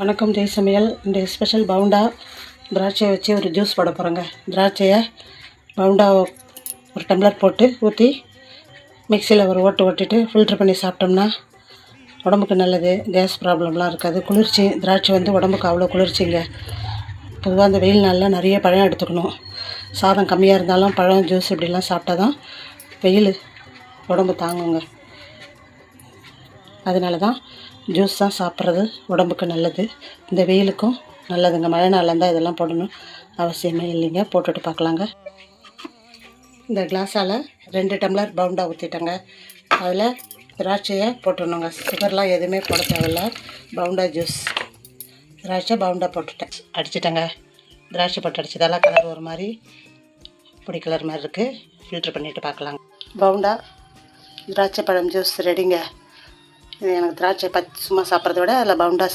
வணக்கம் ஜெய் சமையல். இந்த ஸ்பெஷல் பவுண்டா திராட்சையை வச்சு ஒரு ஜூஸ் போட போகிறோங்க. திராட்சையை பவுண்டா ஒரு டம்ளர் போட்டு ஊற்றி மிக்சியில் ஒரு ஓட்டிட்டு ஃபில்ட்ரு பண்ணி சாப்பிட்டோம்னா உடம்புக்கு நல்லது. கேஸ் ப்ராப்ளம்லாம் இருக்காது. குளிர்ச்சி திராட்சை வந்து உடம்புக்கு அவ்வளோ குளிர்ச்சிங்க. பொதுவாக அந்த வெயில் நாளில் நிறைய பழம் எடுத்துக்கணும். சாதம் கம்மியாக இருந்தாலும் பழம் ஜூஸ் இப்படிலாம் சாப்பிட்டா தான் வெயில் உடம்பு தாங்குங்க. அதனால தான் ஜூஸ் தான் சாப்பிட்றது உடம்புக்கு நல்லது. இந்த வெயிலுக்கும் நல்லதுங்க. மழை நாளில் இருந்தால் இதெல்லாம் போடணும் அவசியமே இல்லைங்க. போட்டுட்டு பார்க்கலாங்க. இந்த கிளாஸால் 2 டம்ளர் பவுண்டா ஊற்றிட்டேங்க. அதில் திராட்சையை போட்டுடணுங்க. சுகர்லாம் எதுவுமே போட தேவையில்ல. பவுண்டா ஜூஸ் திராட்சை பவுண்டா போட்டுட்டேன், அடிச்சிட்டேங்க. திராட்சை போட்டு அடிச்சதெல்லாம் கலர் ஒரு மாதிரி பொடி கலர் மாதிரி இருக்குது. ஃபில்ட்ரு பண்ணிவிட்டு பார்க்கலாங்க. பவுண்டா திராட்சை பழம் ஜூஸ் ரெடிங்க. இது எனக்கு திராட்சை சும்மா சாப்பிட்றத விட அதில் பவுண்டா